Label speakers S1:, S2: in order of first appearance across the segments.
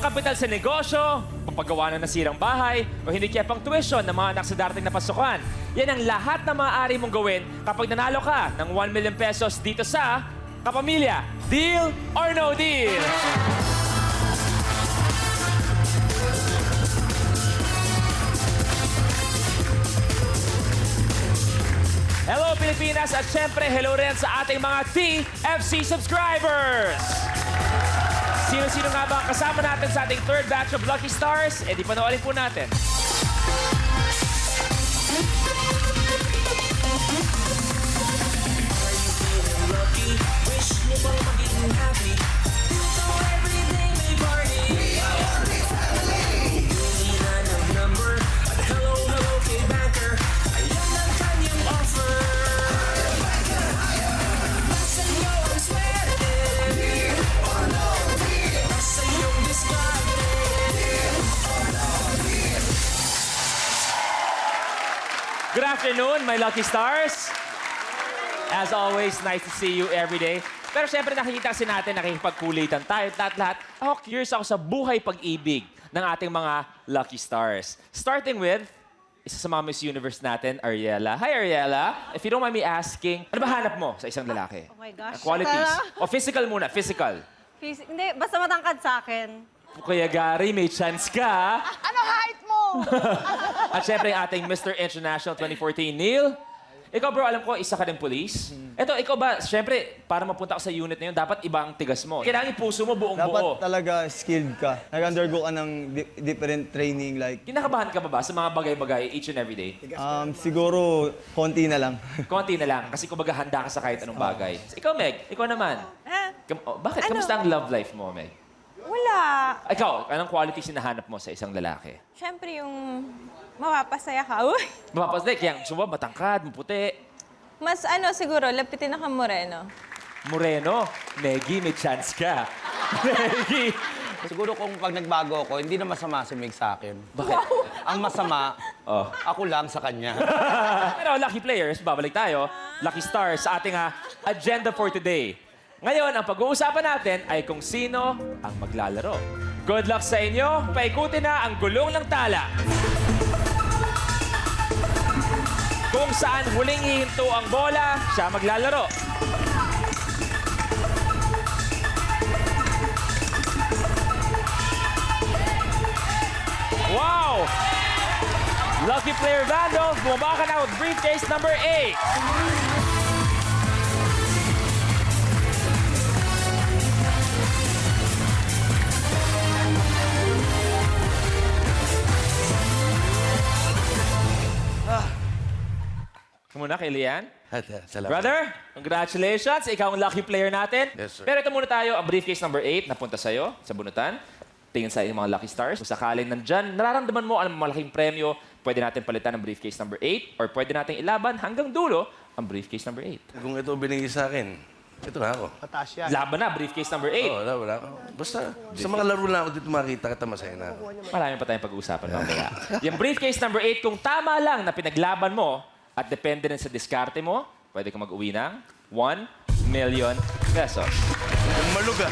S1: kapital sa negosyo, papagawa ng nasirang bahay, o hindi kaya pang tuition ng mga anak sa darating na pasukan. Yan ang lahat na maaari mong gawin kapag nanalo ka ng 1 million pesos dito sa Kapamilya. Deal or no deal? Hello Pilipinas at syempre hello rin sa ating mga TFC subscribers! Sino-sino nga ba ang kasama natin sa ating third batch of Lucky Stars? Eh di panoorin po natin.
S2: Lucky, wish mo bang maging happy? Puso everyday may party. We are one big family. Hindi na ng number. At hello, hello kay banker. Ayan ang kanyang offer. Nasa iyo ang swerte. Deal or no deal. Nasa iyong diskarte. Deal or no deal.
S1: Good afternoon, my Lucky Stars! As always, nice to see you every day. Pero syempre nakikita kasi natin, nakikipagkulitan tayo lahat. Ako, curious ako sa buhay pag-ibig ng ating mga Lucky Stars. Starting with, isa sa mga Miss Universe natin, Ariela. Hi, Ariela. If you don't mind me asking, ano ba hanap mo sa isang lalaki?
S3: Oh my gosh.
S1: Qualities. O physical muna, physical.
S3: Hindi, basta matangkad sa akin.
S1: Kuya Gary, may chance ka.
S3: Ano height mo?
S1: At syempre, ang ating Mr. International 2014, Neil. Ikaw, bro, alam ko, isa ka din police. Ito, ikaw ba, syempre, para mapunta ka sa unit na yun, dapat iba ang tigas mo. Kailangan yung puso mo buong
S4: Dapat
S1: buo.
S4: talaga skilled ka. Nag-undergo ka ng different training like
S1: Kinakabahan ka ba sa mga bagay-bagay each and every day?
S4: siguro konti na lang.
S1: Konti na lang, kasi kumbaga handa ka sa kahit anong bagay. Ikaw, Meg, ikaw naman. Bakit?
S3: Ano?
S1: Kamusta ang love life mo, Meg?
S3: Wala.
S1: Ikaw, anong qualities hinahanap mo sa isang lalaki?
S3: Siyempre yung mapapasaya ka. Uy.
S1: Mapapasday, kaya suba, matangkad, maputi.
S3: Mas siguro, lapitin na kang moreno.
S1: Moreno, Meggy, may chance ka. Meggy!
S5: Siguro kung pag nagbago ako, hindi na masama si Meg sa akin.
S1: Bakit?
S5: Ang masama,
S1: Oh.
S5: ako lang sa kanya.
S1: Pero lucky players, babalik tayo. Lucky stars sa ating agenda for today. Ngayon, ang pag-uusapan natin ay kung sino ang maglalaro. Good luck sa inyo. Paikutin na ang gulong ng tala. Kung saan huling hihinto ang bola, siya maglalaro. Wow! Lucky player Vandal, bumaba ka na with briefcase number 8. Muna kay Lian.
S6: Salamat.
S1: Brother, congratulations. Ikaw ang lucky player natin.
S6: Yes, sir.
S1: Pero ito muna tayo, ang briefcase number 8 napunta sa'yo, sa bunutan. Tingin sa mga lucky stars. Kung sakaling nandyan, nararamdaman mo ang malaking premyo, pwede natin palitan ang briefcase number 8 or pwede natin ilaban hanggang dulo ang briefcase number 8.
S6: Kung ito binigay sa akin, ito na ako.
S1: Laban na, briefcase number 8.
S6: Oo, wala ako. Basta, sa mga laro na ako dito makita kita, masaya na ako.
S1: Marami pa tayong pag-uusapan mamaya. Yung briefcase number 8, kung tama lang na pinaglaban mo at depende rin sa diskarte mo, pwede kang mag-uwi ng 1 million pesos.
S6: Ang maluga.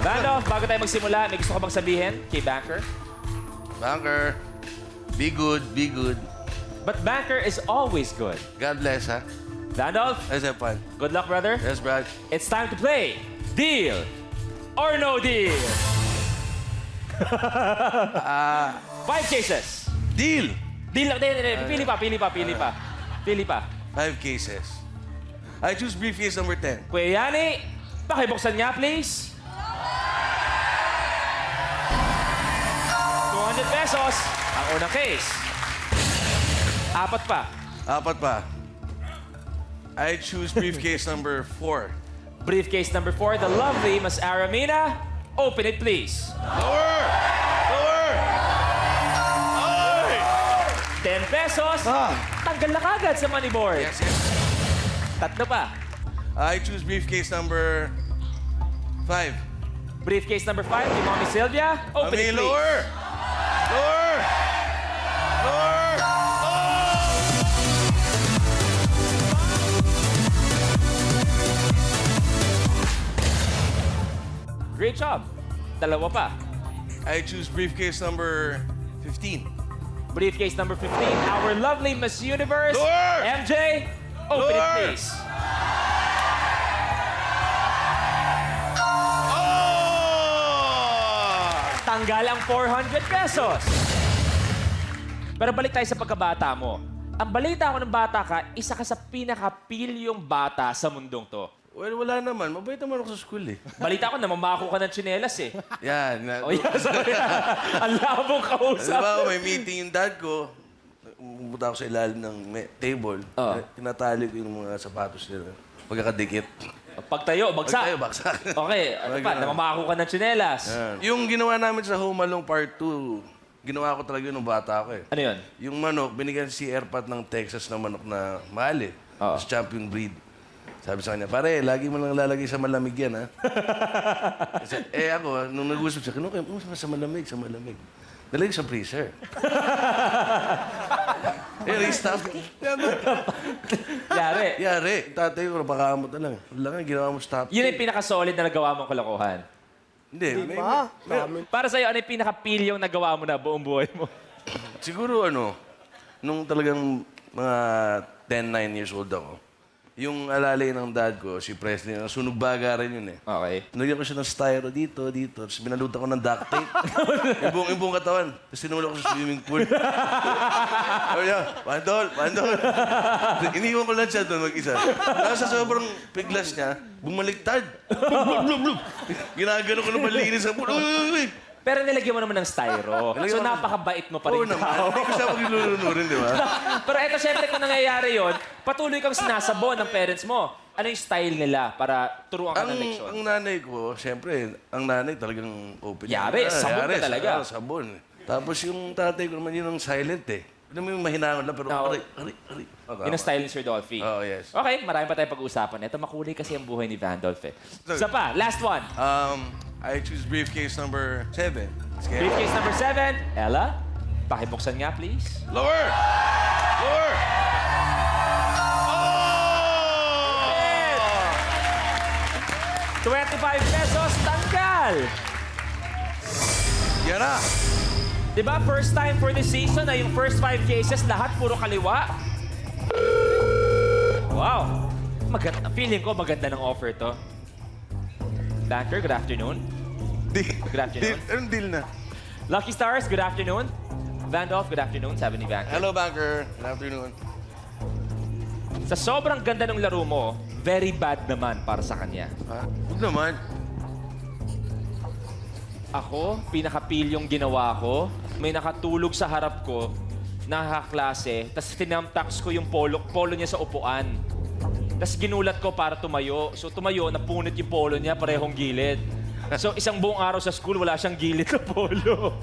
S1: Randolph, bago tayo magsimula, may gusto ka bang sabihin kay Banker?
S6: Banker, be good, be good.
S1: But Banker is always good.
S6: God bless, ha?
S1: Randolph,
S6: Let's have fun.
S1: good luck, brother.
S6: Yes, Brad.
S1: It's time to play Deal or No Deal. 5 cases.
S6: Deal!
S1: Deal lang. Pili pa. Pili pa.
S6: 5 cases. I choose briefcase number 10.
S1: Kuya Yani, pakibuksan niya, please. 200 pesos ang unang case. 4 pa.
S6: Apat pa. I choose briefcase number 4.
S1: Briefcase number 4, the lovely Miss Aramina. Open it, please.
S6: Lower! Lower! Ay!
S1: 10 pesos. Tanggal na kagad sa money board.
S6: Yes, yes.
S1: 3 pa.
S6: I choose briefcase number 5.
S1: Briefcase number 5, kay Mommy Sylvia. Open it, please.
S6: Lower! Lower! Lower!
S1: Great job. Dalawa pa.
S6: I choose briefcase number 15.
S1: Briefcase number 15. Our lovely Miss Universe,
S6: Lord!
S1: MJ. Open it,
S6: Lord!
S1: please.
S6: Oh!
S1: Tanggal ang 400 pesos. Pero balik tayo sa pagkabata mo. Ang balita ko ng bata ka, isa ka sa pinakapilyong bata sa mundong to.
S6: Well, wala naman. Mabait naman ako sa school eh.
S1: Balita ko, namamako ka ng tsinelas eh.
S6: Yan.
S1: O yan, sorry. Ang labong
S6: Di
S1: kausap.
S6: ba, may meeting yung dad ko. Pumunta ako sa ilalim ng table.
S1: Oo.
S6: Tinatali ko yung mga sapatos nila. Pagkakadikit.
S1: Pagtayo, bagsak.
S6: Tayo, baksak.
S1: Okay, ano pa? Namamako ka ng tsinelas.
S6: Yan. Yung ginawa namin sa Home Alone Part 2, ginawa ko talaga yun nung bata ako eh.
S1: Ano yun?
S6: Yung manok, binigyan si Airpat ng Texas na manok na mahal eh.
S1: Oo.
S6: Mas champion breed. Sabi sa kanya, pare, lagi mo lang lalagay sa malamig yan, ha? Kasi, ako, nung nag-usap siya, kinuha ko, sa malamig, sa malamig. Nalagay sa freezer. Restart.
S1: Yari.
S6: Yari, tatay ko, napakamot na lang. Wala nga, ginawa mo stop.
S1: Yun yung pinaka-solid na nagawa mong kalokohan.
S6: Hindi,
S1: Para sa'yo, ano yung pinaka-pilyong nagawa mo na buong buhay mo?
S6: siguro nung talagang mga 10, 9 years old ako, yung alalay ng dad ko, si Presley, sunog baga rin yun eh.
S1: Okay.
S6: Nagyan ko siya ng styro dito. Tapos binalutan ko ng duct tape. yung buong katawan. Tapos tinulak ko sa swimming pool. Sabi niya, Pandol. Iniwan ko lang siya doon mag-isa. Tapos sa sobrang piglas niya, bumaliktad. Blub, blub, blub. Ginagano ko na malinis ang pool. Uy!
S1: Pero nilagyan mo naman ng styro.
S6: Nilagyan
S1: So
S6: ko ng-
S1: napakabait mo pa
S6: Oo
S1: rin
S6: naman.
S1: tao.
S6: Hindi ko siya maglulunurin, di ba?
S1: Pero eto, syempre, kung nangyayari yon, patuloy kang sinasabon ng parents mo. Ano yung style nila para turuan ka ng leksyon?
S6: Ang nanay ko, siyempre, ang nanay talagang open.
S1: Yari, sabon ka talaga.
S6: Sabon. Tapos yung tatay ko naman yun ang silent eh. Alam mo yung mahinangon lang, pero
S1: Oo.
S6: ari.
S1: Yun ang style ni Sir Dolphy.
S6: Oh, yes.
S1: Okay, marami pa tayong pag-uusapan. Ito, makulay kasi ang buhay ni Vandolph eh. Isa pa, last one.
S6: I choose briefcase number 7.
S1: Briefcase number 7. Ella, pakibuksan nga, please.
S6: Lower! Lower! Oh!
S1: 25 pesos, tanggal!
S6: Yan na!
S1: Diba, first time for the season na yung first 5 cases, lahat puro kaliwa. Wow! Maganda. Feeling ko maganda ng offer to. Banker, good afternoon. Good afternoon.
S6: Anong deal na?
S1: Lucky Stars, good afternoon. Vandolph, good afternoon. Sabi ni Banker.
S6: Hello, banker. Good afternoon.
S1: Sa sobrang ganda ng laro mo, very bad naman para sa kanya.
S6: Huwag naman.
S1: Ako, pinakapilyong ginawa ko, may nakatulog sa harap ko, nakaklase, tapos tinamtax ko yung polo niya sa upuan. Tapos ginulat ko para tumayo. So tumayo, napunit yung polo niya, parehong gilid. So isang buong araw sa school, wala siyang gilid na polo.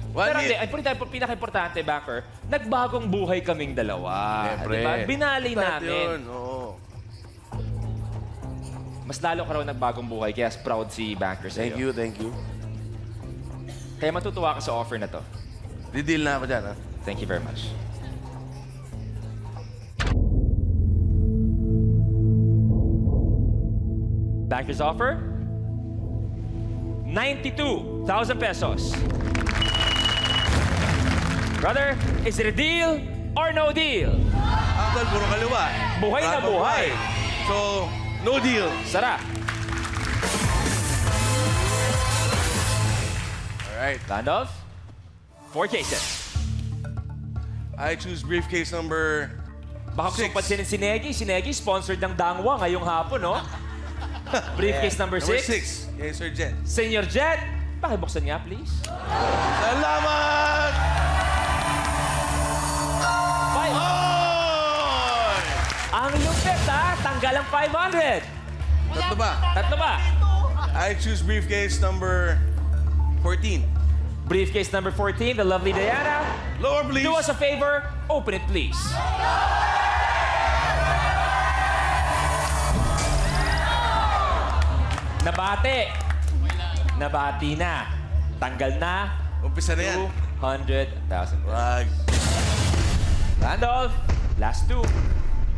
S1: Pero hindi, ang pinaka-importante, Banker, nagbagong buhay kaming dalawa.
S6: Siyempre.
S1: Diba? Binali
S6: Importante
S1: namin.
S6: yun, oo.
S1: Mas lalo ka raw nagbagong buhay, kaya proud si Banker sa'yo.
S6: Thank you.
S1: Kaya matutuwa ka sa offer na to.
S6: Di-deal na ako dyan, ha?
S1: Thank you very much. Banker's offer? 92,000 pesos. Brother, is it a deal or no deal?
S6: Actual, puro kaliwa.
S1: Buhay na
S6: Wala pang
S1: buhay.
S6: So, no deal.
S1: Sara.
S6: Alright.
S1: Randolph, 4 cases.
S6: I choose briefcase number...
S1: Baka gusto
S6: 6.
S1: pansinin si Negi. Si Negi, sponsored ng Dangwa ngayong hapon, no? Briefcase number 6.
S6: Number 6. Yes, Sir Jen.
S1: Senior Jet, pakibuksan nga, please.
S6: Salamat!
S1: 5.
S6: Oh!
S1: Ang lupit, ha? Tanggal ang 500.
S6: Tatlo ba?
S1: Tatlo ba?
S6: I choose briefcase number 14.
S1: Briefcase number 14, the lovely Diana.
S6: Lower, please.
S1: Do us a favor, open it, please. Nabate. Nabati na. Tanggal na.
S6: Umpisa na yan.
S1: 200,000.
S6: Wag.
S1: Randolph, last 2.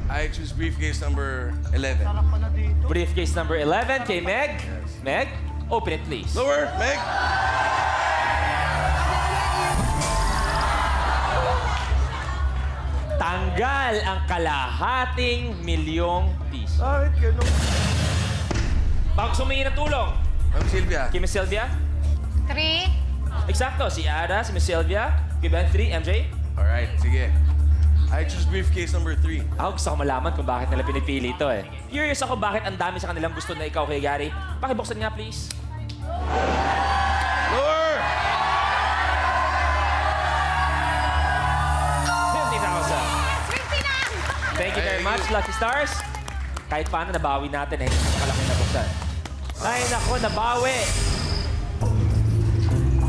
S6: I choose briefcase number 11.
S1: Briefcase number 11 kay Meg. Meg, open it please.
S6: Lower, Meg.
S1: Tanggal ang kalahating milyong piso.
S6: Bakit ganun?
S1: Bago sumingi ng tulong,
S6: Ma'am Sylvia.
S1: kay Miss Sylvia.
S3: 3.
S1: Eksakto, si Ada, si Miss Sylvia. Kay Ben 3, MJ.
S6: Alright, sige. I choose briefcase number 3.
S1: Ako gusto ko malaman kung bakit nila pinipili ito eh. Curious ako bakit ang dami sa kanilang gusto na ikaw kay Gary. Pakibuksan nga please.
S6: Lower!
S1: 50,000. Thank you very much, Lucky Stars. Kahit paano, nabawi natin eh. Malaki na buksan. Ay, nako, nabawi.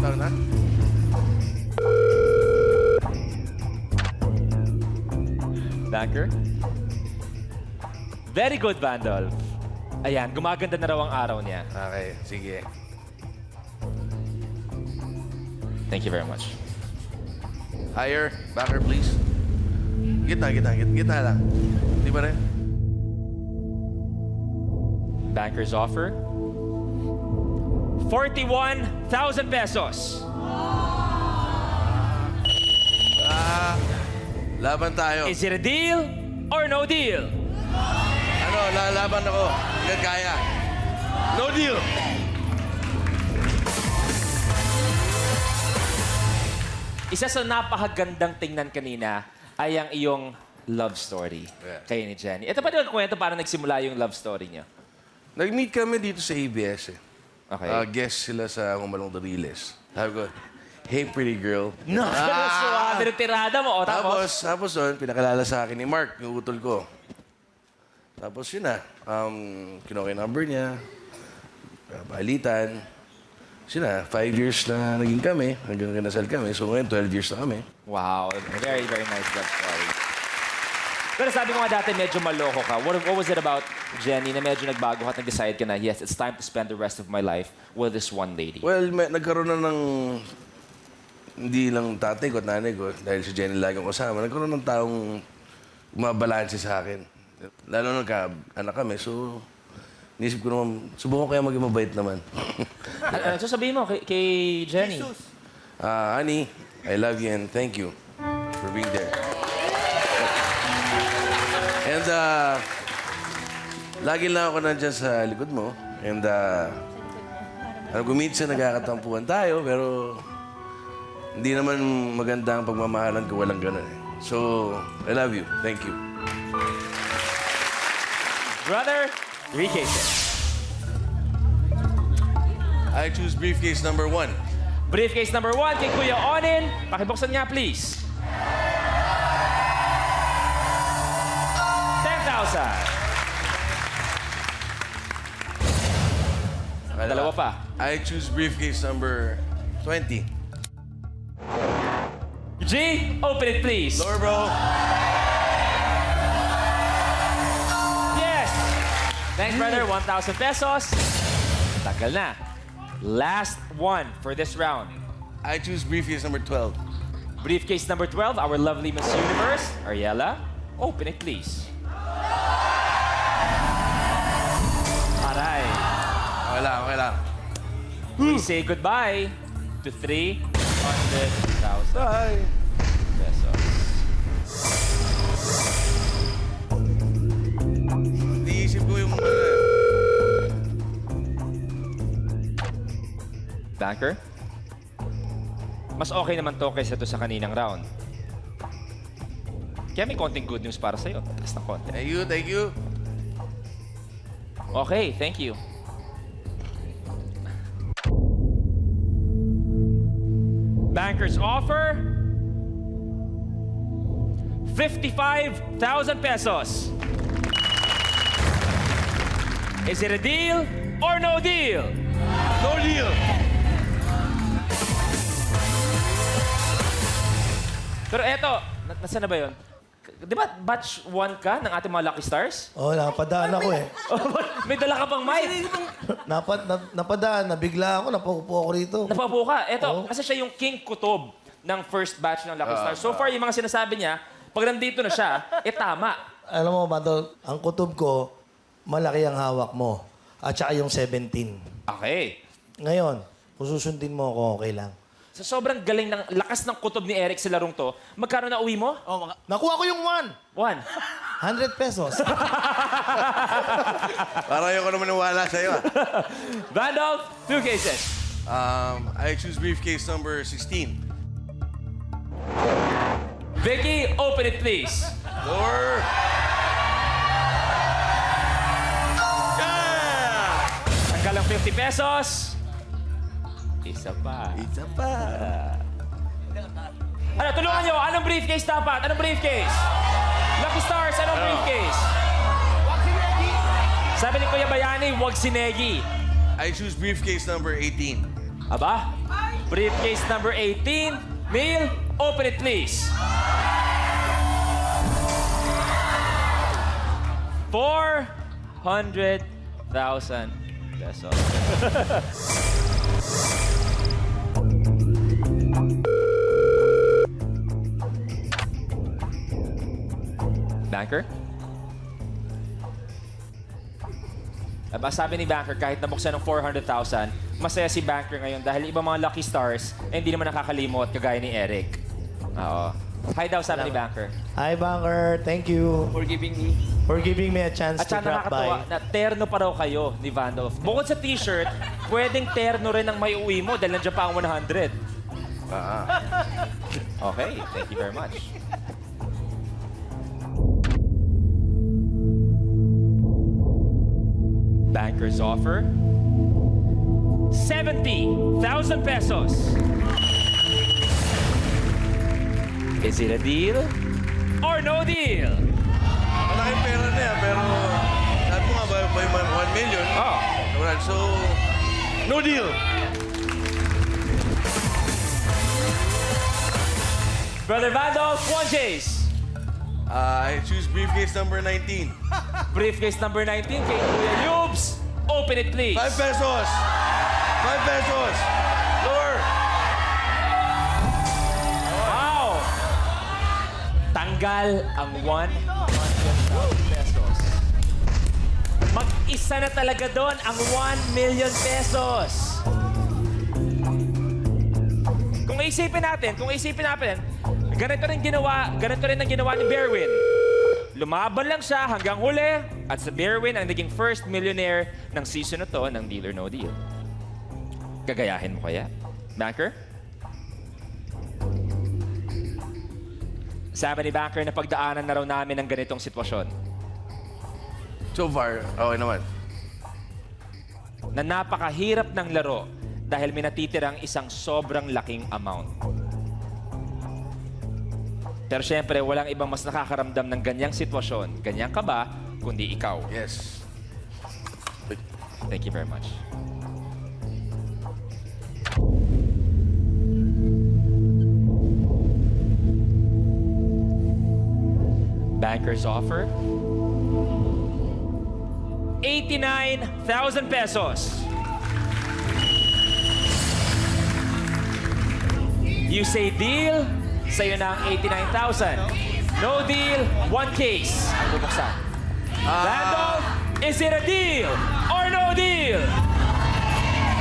S6: Taro na?
S1: Banker. Very good, Vandal. Ayan, gumaganda na raw ang araw niya.
S6: Okay, sige.
S1: Thank you very much.
S6: Higher, backer please. Gitna lang. Di ba rin?
S1: Banker's offer. 41,000 pesos.
S6: Laban tayo.
S1: Is it a deal or no deal?
S6: Ano, lalaban ako. Hanggang kaya. No deal.
S1: Isa sa napakagandang tingnan kanina ay ang iyong love story
S6: Yeah.
S1: kayo ni Jenny. Ito pa yung kwento para nagsimula yung love story niyo.
S6: Nag-meet kami dito sa ABS eh.
S1: Okay.
S6: Guest sila sa Kumalong Doriles. Sabi ko, hey pretty girl.
S1: No, suwabe ng tirada mo. O,
S6: Tapos doon, pinakilala sa akin ni Mark, yung utol ko. Tapos yun na, kinuha yung number niya, palitan. Yun na, 5 years na naging kami, hanggang kinasal kami. So ngayon, 12 years na kami.
S1: Wow, very, very nice love story. Pero sabi mo nga dati, medyo maloko ka. What was it about Jenny na medyo nagbago ka at nag-decide ka na, yes, it's time to spend the rest of my life with this one lady?
S6: Well, nagkaroon na ng, hindi lang tatay ko at nanay ko, dahil si Jenny lagi kong kasama, nagkaroon ng taong umabalanse sa akin. Lalo nagka-anak kami, so nisip ko naman, subukan kaya maging mabait naman.
S1: Ano sasabihin mo kay Jenny?
S6: Honey, I love you and thank you for being there. And lagi lang ako nandyan sa likod mo. And alam ko minsan nagkakatampuan tayo, pero hindi naman maganda ang pagmamahalan ko walang ganun eh. So, I love you. Thank you.
S1: Brother, 3 cases.
S6: I choose briefcase number 1.
S1: Briefcase number 1 kay Kuya Onin. Pakibuksan nga, please. 10,000. Dalawa pa.
S6: I choose briefcase number 20.
S1: G, open it, please.
S6: Lower, bro.
S1: Yes! Thanks, brother. 1,000 pesos. Tagal na. Last one for this round.
S6: I choose briefcase number 12.
S1: Briefcase number 12, our lovely Miss Universe, Ariella. Open it, please. Aray.
S6: Okay lang.
S1: We say goodbye to 300,000
S6: Bye.
S1: pesos.
S6: Naisip ko yung...
S1: Banker? Mas okay naman to kaysa to sa kaninang round. Kaya may konting good news para sa'yo. Taas ng konti.
S6: Thank you.
S1: Okay, thank you. Banker's offer, 55,000 pesos. Is it a deal or no deal?
S6: No deal.
S1: Pero eto, nasaan na ba yun? Di ba batch 1 ka ng ating mga Lucky Stars?
S7: Oo, napadaan ako eh.
S1: May dala ka pang mic.
S7: Napadaan, nabigla ako, napakupo ako rito.
S1: Napapo ka. Eto, kasi siya yung king kutob ng first batch ng Lucky Stars. So far, yung mga sinasabi niya, pag nandito na siya, tama.
S7: Alam mo, Bandol, ang kutob ko, malaki ang hawak mo. At saka yung 17.
S1: Okay.
S7: Ngayon, kung susundin mo ako, okay lang.
S1: Sa sobrang galing ng lakas ng kutob ni Eric sa larong to, magkano na uwi mo?
S7: Nakuha ko yung
S1: 1.
S7: 100 pesos.
S6: Para ayoko naman nawala sa'yo.
S1: Vandal, 2 cases.
S6: I choose briefcase number 16.
S1: Vicky, open it please.
S6: Door. Yeah!
S1: Tanggal ang 50 pesos. Isa pa.
S6: Isa pa.
S1: Ano, tulungan nyo. Anong briefcase dapat? Anong briefcase? Lucky Stars, anong briefcase? Sabi ni Kuya Bayani, wag si Negi.
S6: I choose briefcase number 18.
S1: Aba? Briefcase number 18. Neil, open it please. 400,000 pesos. Banker? Aba, sabi ni Banker, kahit nabuksan ng 400,000, masaya si Banker ngayon dahil ibang mga lucky stars eh, hindi naman nakakalimot kagaya ni Eric. Oo. Hi daw, sabi ni Banker.
S7: Hi, Banker. Thank you
S5: For giving me.
S7: for giving me a chance
S1: At
S7: to
S1: saka
S7: drop
S1: nakakatuwa
S7: by.
S1: na terno pa raw kayo ni Vandolph. Bukod sa t-shirt, pwedeng terno rin ang may uwi mo dahil nandiyan pa ang 100. Okay, thank you very much. Banker's offer, 70,000 pesos. Is it a deal or no deal?
S6: Malaking pera na yan, pero sabi mo nga ba, may 1 million?
S1: Oh.
S6: Alright, so, no deal.
S1: Brother Vandolph, 1 chase.
S6: I choose briefcase number 19.
S1: Briefcase number 19 kay Kuya Yubes. Open it, please.
S6: 5 pesos. 5 pesos. Lower.
S1: Wow! Tanggal ang 100,000 pesos. Mag-isa na talaga doon ang 1 million pesos. Kung isipin natin, ganito rin ang ginawa ni Berwin. Lumaban lang siya hanggang huli at sa Berwin ang naging first millionaire ng season na to ng Deal or No Deal. Gagayahin mo kaya? Banker? Sabi ni Banker na pagdaanan na raw namin ng ganitong sitwasyon.
S6: So far, okay naman.
S1: Na napakahirap ng laro dahil may natitirang isang sobrang laking amount. Pero syempre, walang ibang mas nakakaramdam ng ganyang sitwasyon, ganyang kaba, kundi ikaw.
S6: Yes.
S1: Thank you very much. Banker's offer, 89,000 pesos. You say deal, sa'yo na ang 89,000. No deal, 1 case. Ang bubuksan. Vandolph, is it a deal or no deal?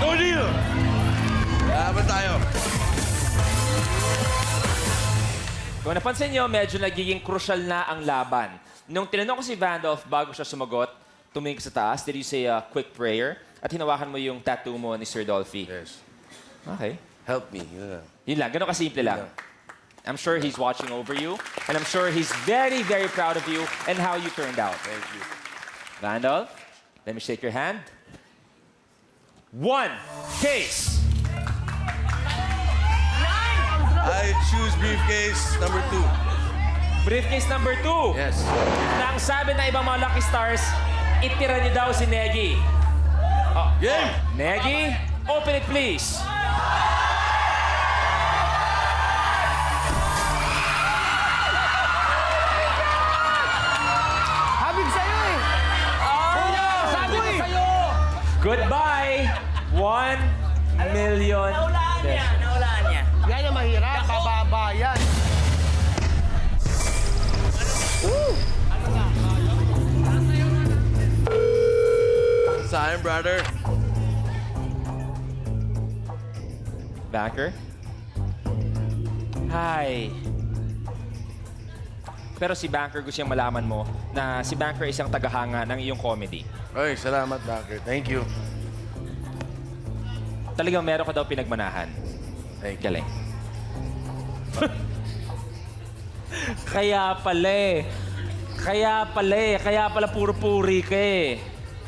S6: No deal. Laban tayo.
S1: Kung napansin nyo, medyo nagiging crucial na ang laban. Nung tinanong ko si Vandolph bago siya sumagot, tumingin ka sa taas, did you say a quick prayer? At hinawakan mo yung tattoo mo ni Sir Dolphy.
S6: Yes.
S1: Okay.
S6: Help me. Yeah.
S1: Yun lang, ganun kasimple lang. I'm sure he's watching over you, and I'm sure he's very, very proud of you and how you turned out.
S6: Thank you.
S1: Vandolph, let me shake your hand. 1 case.
S6: I choose briefcase number 2.
S1: Briefcase number 2.
S6: Yes.
S1: Na ang sabi na ibang mga Lucky Stars, itira niyo daw si Negi.
S6: Game!
S1: Negi, open it please.
S5: Habig sa'yo eh. Sabi ko sa'yo.
S1: Goodbye, 1 million pesos.
S5: Naulaan niya. Yan ang mahirap. Bababa yan.
S6: time, brother.
S1: Banker? Hi. Pero si Banker gusto niyang malaman mo na si Banker ay isang tagahanga ng iyong comedy.
S6: Ay, salamat, Banker. Thank you.
S1: Talagang meron ka daw pinagmanahan.
S6: Thank you.
S1: Galing. Kaya pala eh. Kaya pala puro-puri ka eh.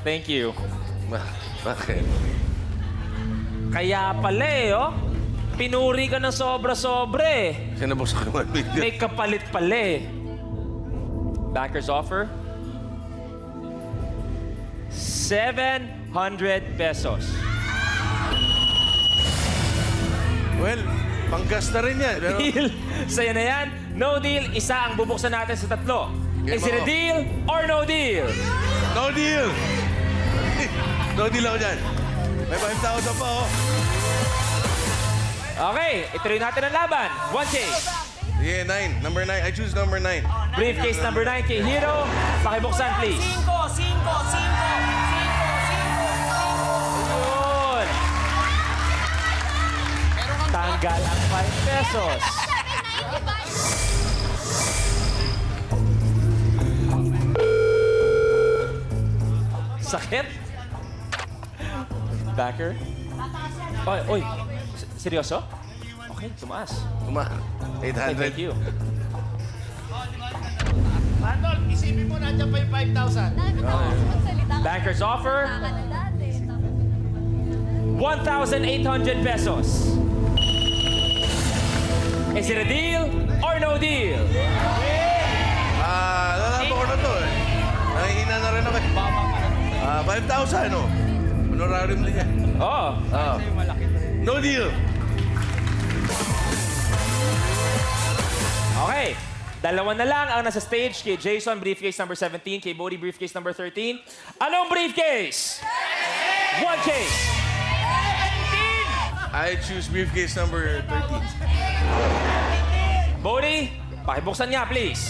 S1: Thank you.
S6: Bakit?
S1: Kaya pala eh, oh. Pinuri ka ng sobra-sobra eh.
S6: Sinabuksan ko 1 million.
S1: May kapalit pala eh. Banker's offer? 700 pesos.
S6: Well, panggas na rin yan. Pero,
S1: Deal. Sa'yo na yan. No deal. Isa ang bubuksan natin sa tatlo.
S6: Game
S1: Is it a
S6: on.
S1: deal or no deal?
S6: no deal! no deal ako dyan. May 5,000 pa, oh.
S1: Okay, ituloy natin ang laban. 1K.
S6: Yeah, 9. Number 9. I choose number 9.
S1: Briefcase number 9 kay Hero. Pakibuksan, please.
S2: 5, 5, 5, 5.
S1: Yun. Tanggal ang 5 pesos. Sakit? Backer? Oy, oy. Seryoso? Okay, tumaas.
S6: Tuma.
S1: Okay,
S6: 800.
S1: thank you.
S8: Randolph, isipin mo nandiyan pa yung 5,000.
S1: Banker's offer, 1,800 pesos. Is it a deal or no deal?
S6: Lalaban ko na to, eh. Nangihina na rin ako. 5,000, no? Honorarium din yan.
S1: Oh,
S6: No deal.
S1: okay. Dalawa na lang ang nasa stage kay Jason, briefcase number 17, kay Bodie, briefcase number 13. Anong briefcase? 1K.
S6: I choose briefcase number 13.
S1: Bodie, pakibuksan niya, please.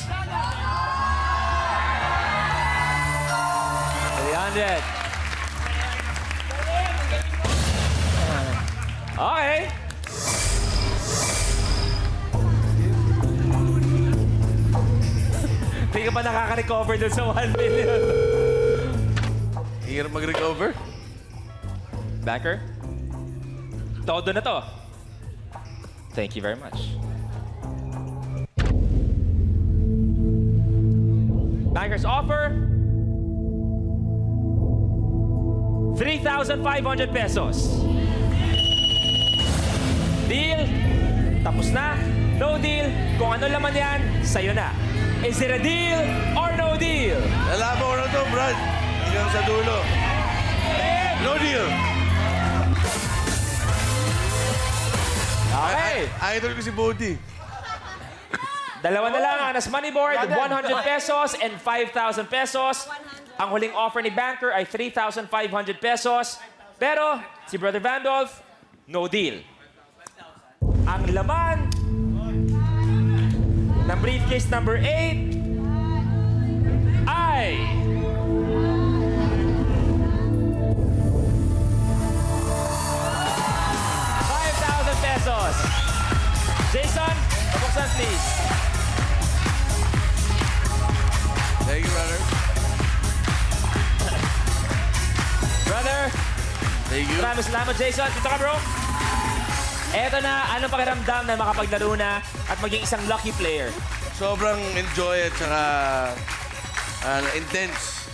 S1: 300. Okay. Hindi ka pa nakaka-recover dun sa 1 million.
S6: Hirap mag-recover.
S1: Banker? Todo na to. Thank you very much. Banker's offer? 3,500 pesos. Deal? Tapos na? No deal? Kung ano laman yan, sa'yo na. Is it a deal or no deal?
S6: Lalaban ko na to, Brad. Hanggang sa dulo. No deal.
S1: Okay.
S6: Idol ko si Bodie.
S1: Dalawa na lang ang nasa money board, 100 pesos and 5,000 pesos. Ang huling offer ni Banker ay 3,500 pesos. Pero si Brother Vandolph, no deal. Ang laman ng briefcase number 8 ay... pesos. Jason, pabuksan please.
S6: Thank you, brother.
S1: Brother,
S6: Thank you.
S1: maraming salamat Jason. Dito ka bro. Eto na, anong pakiramdam na makapaglaro na at maging isang lucky player?
S6: Sobrang enjoy at saka intense.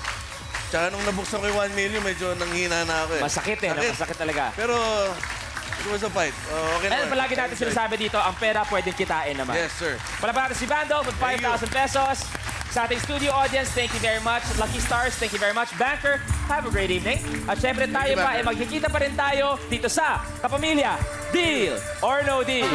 S6: Tsaka nung nabuksan ko yung 1 million, medyo nanghina na ako eh.
S1: Masakit eh, no? Masakit talaga.
S6: Pero it was a fight. Okay
S1: And
S6: naman.
S1: palagi natin sinasabi dito, ang pera pwedeng kitain naman.
S6: Yes, sir.
S1: Palaban natin si Bando with 5,000 pesos. Sa ating studio audience, thank you very much. Lucky Stars, thank you very much. Banker, have a great evening. At syempre tayo
S6: you,
S1: pa,
S6: Banker.
S1: magkikita pa rin tayo dito sa Kapamilya, Deal or No Deal.